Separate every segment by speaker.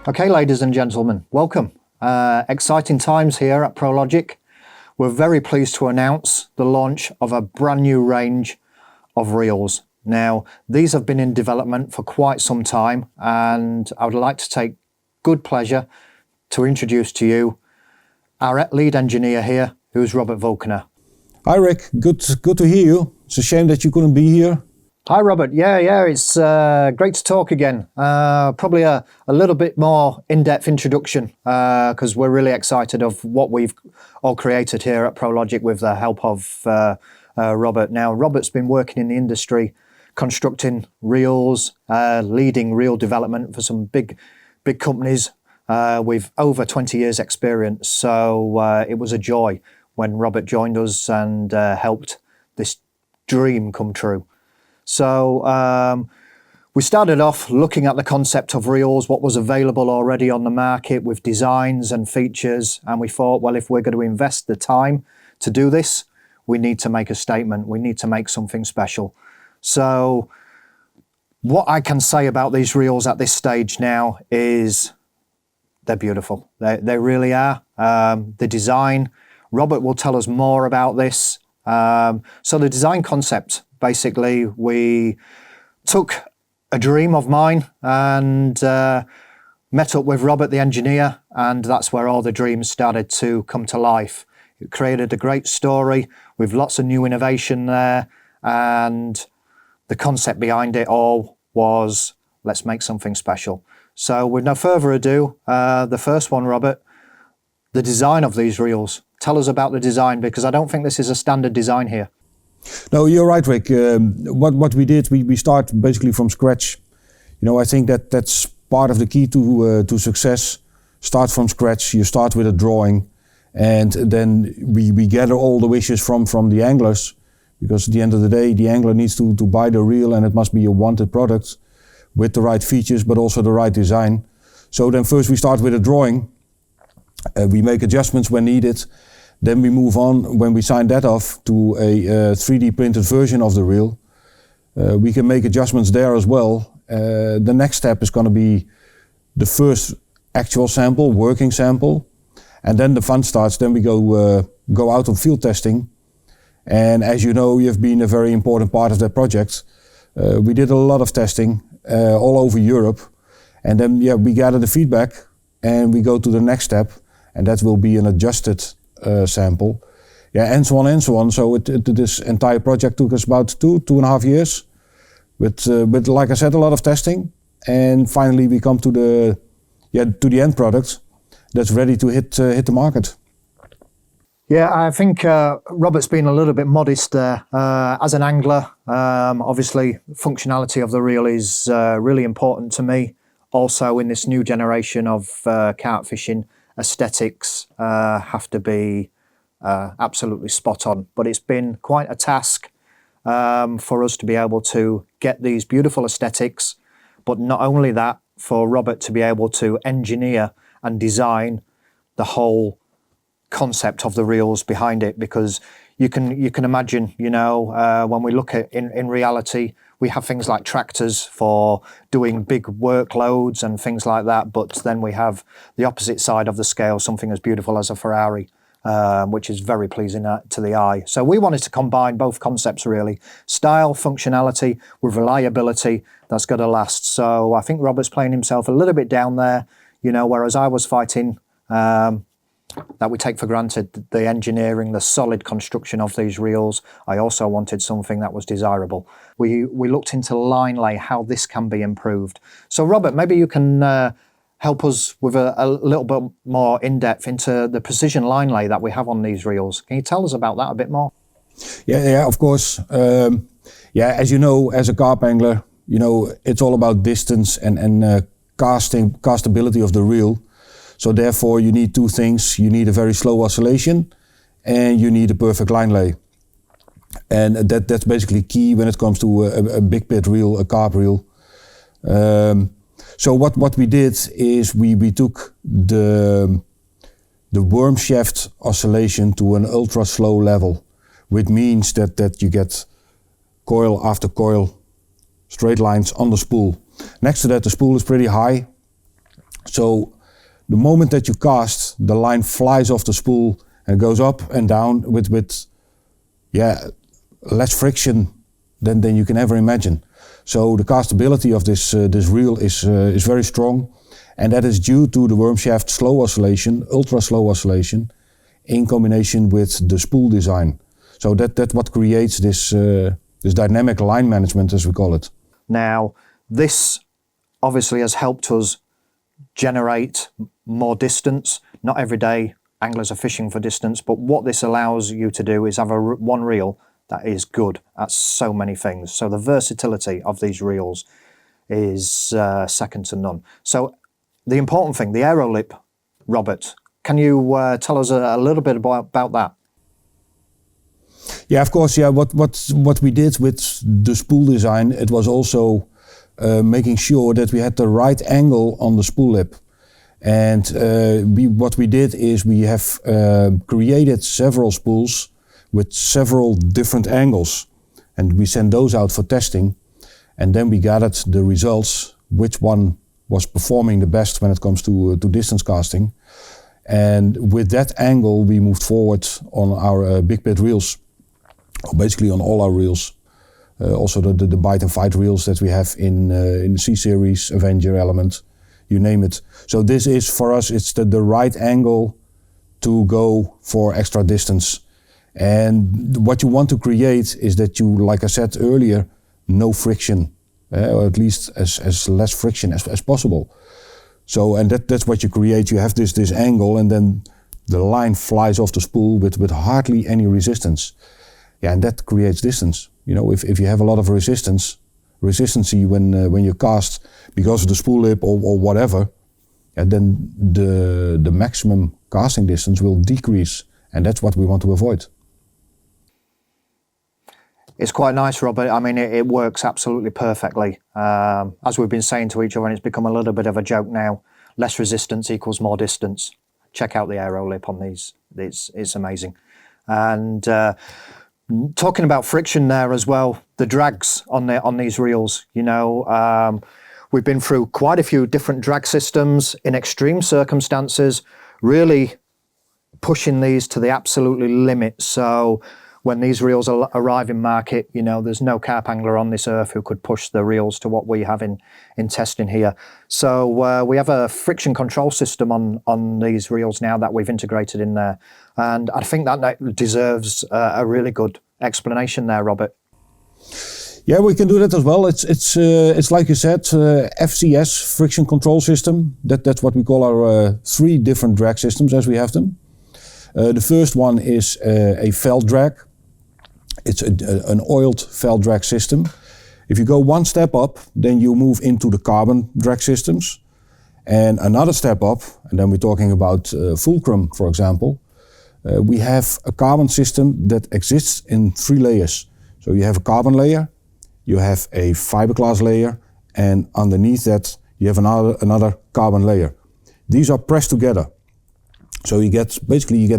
Speaker 1: Okay, ladies and gentlemen, welcome. Exciting times here at Prologic. We're very pleased to announce the launch of a brand new range of reels. Now, these have been in development for quite some time, and I would like to take good pleasure to introduce to you our lead engineer here, who's Robert Valkeneer.
Speaker 2: Hi Rick, good to hear you. It's a shame that you couldn't be here.
Speaker 1: Hi Robert, yeah, it's great to talk again. Probably a little bit more in-depth introduction because we're really excited of what we've all created here at Prologic with the help of Robert. Now, Robert's been working in the industry, constructing reels, leading reel development for some big companies with over 20 years experience. So it was a joy when Robert joined us and helped this dream come true. So we started off looking at the concept of reels, what was available already on the market with designs and features. And we thought, well, if we're going to invest the time to do this, we need to make a statement. We need to make something special. So what I can say about these reels at this stage now is they're beautiful. They really are. The design, Robert will tell us more about this. So the design concept, basically, we took a dream of mine and met up with Robert, the engineer, and that's where all the dreams started to come to life. It created a great story with lots of new innovation there, and the concept behind it all was, let's make something special. So with no further ado, the first one, Robert, the design of these reels. Tell us about the design, because I don't think this is a standard design here.
Speaker 2: No, you're right, Rick. What we did, we start basically from scratch. You know, I think that's part of the key to success. Start from scratch. You start with a drawing, and then we gather all the wishes from the anglers, because at the end of the day, the angler needs to buy the reel, and it must be a wanted product with the right features, but also the right design. So then first we start with a drawing. We make adjustments when needed. Then we move on, when we sign that off, to a 3D printed version of the reel. We can make adjustments there as well. The next step is going to be the first actual sample, working sample. And then the fun starts. Then we go out on field testing. And as you know, you've been a very important part of that project. We did a lot of testing all over Europe. And then we gather the feedback and we go to the next step. And that will be an adjusted sample, and so on. So this entire project took us about 2.5 years, with like I said, a lot of testing, and finally we come to the end product that's ready to hit the market.
Speaker 1: Yeah, I think Robert's been a little bit modest there. As an angler, obviously functionality of the reel is really important to me. Also, in this new generation of carp fishing, aesthetics have to be absolutely spot on. But it's been quite a task for us to be able to get these beautiful aesthetics, but not only that, for Robert to be able to engineer and design the whole concept of the reels behind it, because you can imagine, you know, when we look at in reality, we have things like tractors for doing big workloads and things like that, but then we have the opposite side of the scale, something as beautiful as a Ferrari, which is very pleasing to the eye. So we wanted to combine both concepts really, style, functionality with reliability that's got to last. So I think Robert's playing himself a little bit down there, you know, whereas I was fighting that we take for granted, the engineering, the solid construction of these reels. I also wanted something that was desirable. We looked into line lay, how this can be improved. So Robert, maybe you can help us with a little bit more in-depth into the precision line lay that we have on these reels. Can you tell us about that a bit more?
Speaker 2: Yeah, of course. As you know, as a carp angler, you know, it's all about distance and castability of the reel. So therefore you need two things. You need a very slow oscillation and you need a perfect line lay. And that's basically key when it comes to a big pit reel, a carp reel. So what we did is we took the the worm shaft oscillation to an ultra slow level, which means that you get coil after coil, straight lines on the spool. Next to that, the spool is pretty high, so the moment that you cast, the line flies off the spool and goes up and down with less friction than you can ever imagine. So the castability of this reel is very strong, and that is due to the worm shaft slow oscillation, ultra slow oscillation, in combination with the spool design. So that's what creates this dynamic line management, as we call it.
Speaker 1: Now, this obviously has helped us generate more distance. Not every day anglers are fishing for distance, but what this allows you to do is have one reel that is good at so many things. So the versatility of these reels is second to none. So the important thing, the Aero lip, Robert, can you tell us a little bit about that?
Speaker 2: Yeah, of course. Yeah, what we did with the spool design, it was also making sure that we had the right angle on the spool lip. And what we did is we have created several spools with several different angles, and we sent those out for testing, and then we gathered the results, which one was performing the best when it comes to distance casting. And with that angle, we moved forward on our big bit reels, or basically on all our reels. Also the bite and fight reels that we have in the C-series, Avenger, Element, you name it. So this is, for us, it's the right angle to go for extra distance. And what you want to create is that you, like I said earlier, no friction, or at least as less friction as possible. So, and that's what you create. You have this angle, and then the line flies off the spool with hardly any resistance. Yeah, and that creates distance. You know, if you have a lot of resistancy when you cast because of the spool lip or whatever, and then the maximum casting distance will decrease, and that's what we want to avoid.
Speaker 1: It's quite nice, Robert. I mean, it works absolutely perfectly. As we've been saying to each other, and it's become a little bit of a joke now, less resistance equals more distance. Check out the Aero lip on these. It's amazing. And talking about friction there as well, the drags on these reels, you know, we've been through quite a few different drag systems in extreme circumstances, really pushing these to the absolutely limit. So when these reels arrive in market, you know, there's no carp angler on this earth who could push the reels to what we have in testing here. So we have a friction control system on these reels now that we've integrated in there. And I think that deserves a really good explanation there, Robert.
Speaker 2: Yeah, we can do that as well. It's like you said, FCS, friction control system. That's what we call our 3 different drag systems as we have them. The first one is a felt drag. It's an oiled felt drag system. If you go one step up, then you move into the carbon drag systems. And another step up, and then we're talking about Fulcrum, for example. We have a carbon system that exists in 3 layers. So you have a carbon layer, you have a fiberglass layer, and underneath that you have another carbon layer. These are pressed together. So you get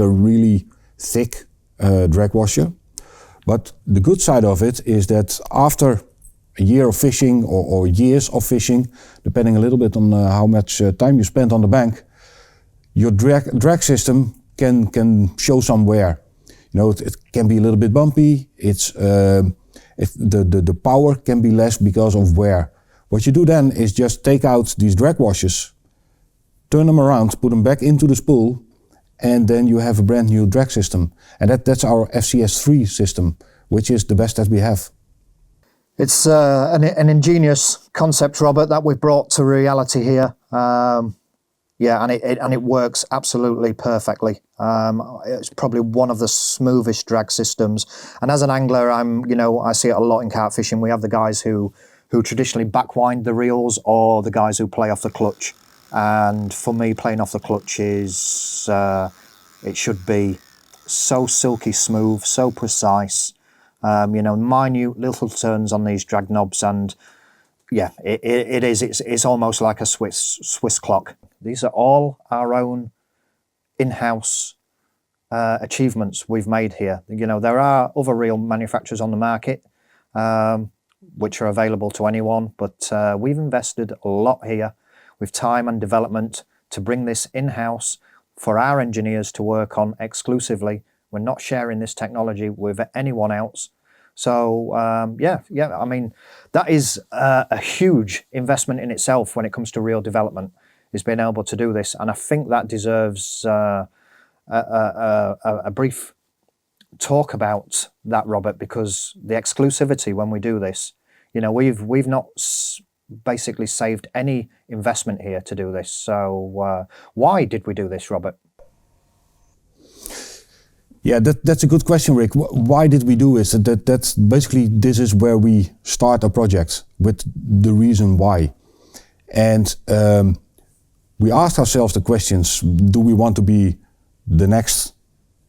Speaker 2: a really thick drag washer. But the good side of it is that after a year of fishing or years of fishing, depending a little bit on how much time you spend on the bank, your drag system can show some wear. You know, it can be a little bit bumpy. The power can be less because of wear. What you do then is just take out these drag washers, turn them around, put them back into the spool, and then you have a brand new drag system. And that's our FCS3 system, which is the best that we have.
Speaker 1: It's an ingenious concept, Robert, that we've brought to reality here. Yeah, and it works absolutely perfectly. It's probably one of the smoothest drag systems. And as an angler, I see it a lot in carp fishing. We have the guys who traditionally backwind the reels, or the guys who play off the clutch. And for me, playing off the clutch is, it should be so silky smooth, so precise, minute little turns on these drag knobs, and yeah, it's almost like a Swiss clock. These are all our own in-house achievements we've made here. You know, there are other reel manufacturers on the market which are available to anyone, but we've invested a lot here with time and development to bring this in-house for our engineers to work on exclusively. We're not sharing this technology with anyone else. So yeah, I mean, that is a huge investment in itself when it comes to reel development, is being able to do this. And I think that deserves a brief talk about that, Robert, because the exclusivity when we do this, you know, we've not basically saved any investment here to do this. So why did we do this, Robert?
Speaker 2: Yeah, that's a good question, Rick. Why did we do this? That's basically, this is where we start a project, with the reason why. And we asked ourselves the questions: do we want to be the next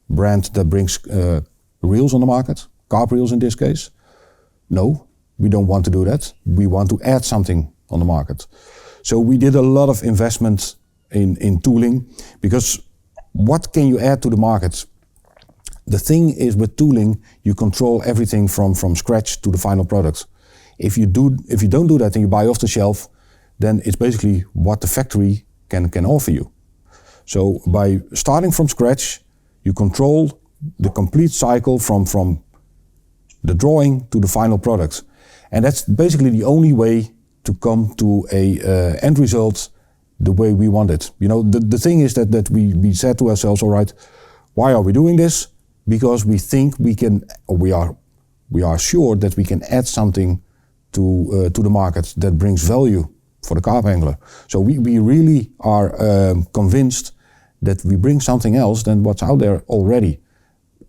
Speaker 2: brand that brings reels on the market, carp reels in this case? No, we don't want to do that. We want to add something on the market. So we did a lot of investment in tooling, because what can you add to the market? The thing is, with tooling, you control everything from scratch to the final product. If you don't do that and you buy off the shelf, then it's basically what the factory can offer you. So by starting from scratch, you control the complete cycle from the drawing to the final product. And that's basically the only way to come to a end result the way we want it. You know, the thing is that we said to ourselves, all right, why are we doing this? Because we think we can, or we are sure that we can add something to the market that brings value for the carp angler. So we really are convinced that we bring something else than what's out there already.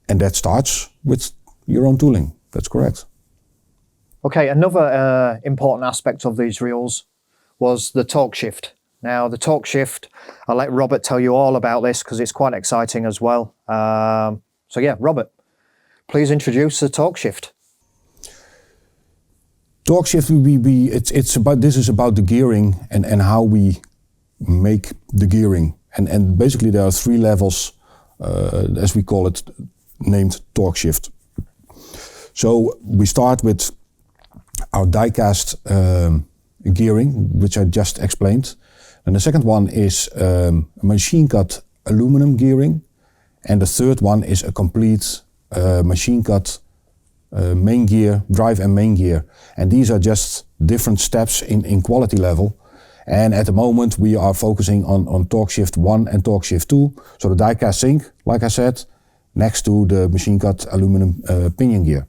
Speaker 2: And that starts with your own tooling. That's correct.
Speaker 1: Okay, another important aspect of these reels was the torque shift. Now, the torque shift, I'll let Robert tell you all about this because it's quite exciting as well. So yeah, Robert, please introduce the torque shift.
Speaker 2: Torque shift, this is about the gearing and how we make the gearing. And basically there are three levels, as we call it, named torque shift. So we start with our die-cast gearing, which I just explained. And the second one is machine-cut aluminum gearing. And the third one is a complete machine-cut main gear, drive and main gear. And these are just different steps in quality level. And at the moment we are focusing on torque shift 1 and torque shift 2. So the die-cast sink, like I said, next to the machine-cut aluminum pinion gear.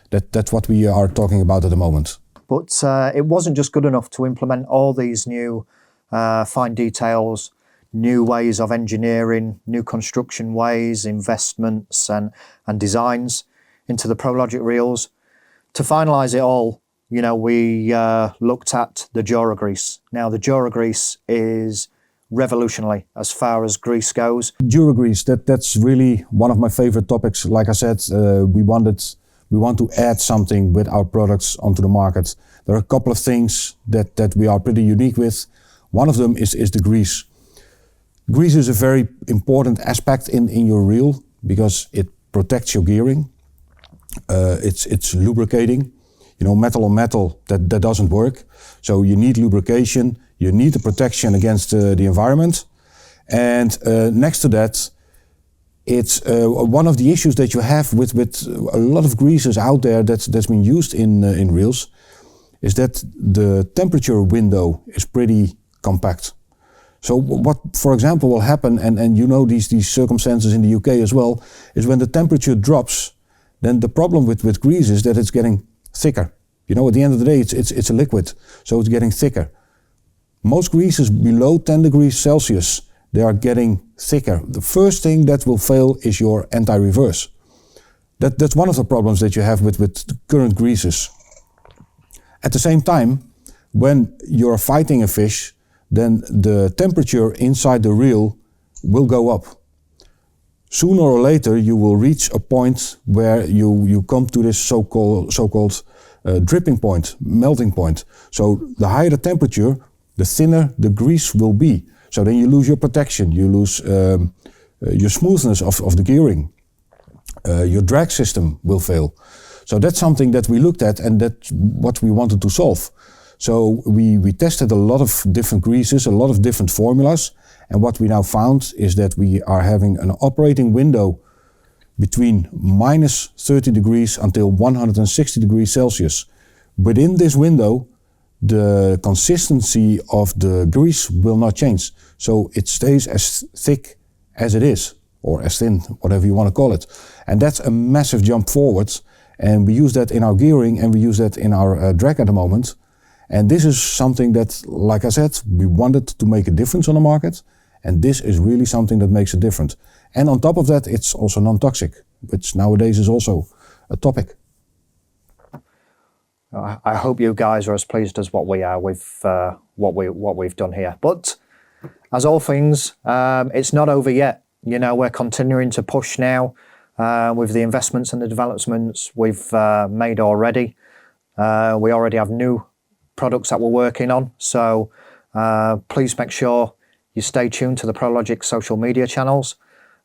Speaker 2: That's what we are talking about at the moment.
Speaker 1: But it wasn't just good enough to implement all these new fine details, new ways of engineering, new construction ways, investments and designs into the Prologic reels. To finalize it all, you know, we looked at the Dura grease. Now, the Dura grease is revolutionary as far as grease goes.
Speaker 2: Dura grease, that's really one of my favorite topics. Like I said, we want to add something with our products onto the market. There are a couple of things that we are pretty unique with. One of them is the grease. Grease is a very important aspect in your reel because it protects your gearing. It's lubricating. You know, metal on metal, that doesn't work. So you need lubrication, you need the protection against the environment. And next to that, it's one of the issues that you have with a lot of greases out there that's been used in reels, is that the temperature window is pretty compact. So what, for example, will happen, and you know these circumstances in the UK as well, is when the temperature drops, then the problem with grease is that it's getting thicker. You know, at the end of the day, it's a liquid, so it's getting thicker. Most greases below 10 degrees Celsius, they are getting thicker. The first thing that will fail is your anti-reverse. That's one of the problems that you have with the current greases. At the same time, when you're fighting a fish, then the temperature inside the reel will go up. Sooner or later, you will reach a point where you come to this so-called dripping point, melting point. So the higher the temperature, the thinner the grease will be. So then you lose your protection, you lose your smoothness of the gearing, your drag system will fail. So that's something that we looked at, and that's what we wanted to solve. So we tested a lot of different greases, a lot of different formulas, and what we now found is that we are having an operating window between minus 30 degrees until 160 degrees Celsius. Within this window, the consistency of the grease will not change. So it stays as thick as it is, or as thin, whatever you want to call it. And that's a massive jump forward. And we use that in our gearing, and we use that in our drag at the moment. And this is something that, like I said, we wanted to make a difference on the market. And this is really something that makes a difference. And on top of that, it's also non-toxic, which nowadays is also a topic.
Speaker 1: I hope you guys are as pleased as what we are with what we've done here. But as all things, it's not over yet. You know, we're continuing to push now with the investments and the developments we've made already. We already have new products that we're working on. So please make sure you stay tuned to the Prologic social media channels,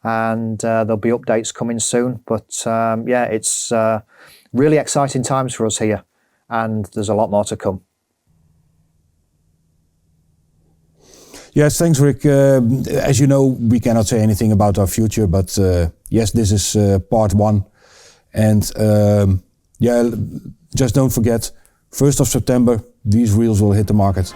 Speaker 1: and there'll be updates coming soon. But yeah, it's really exciting times for us here, and there's a lot more to come.
Speaker 2: Yes, thanks, Rick. As you know, we cannot say anything about our future, but yes, this is part one. And yeah, just don't forget, 1st of September, these reels will hit the market.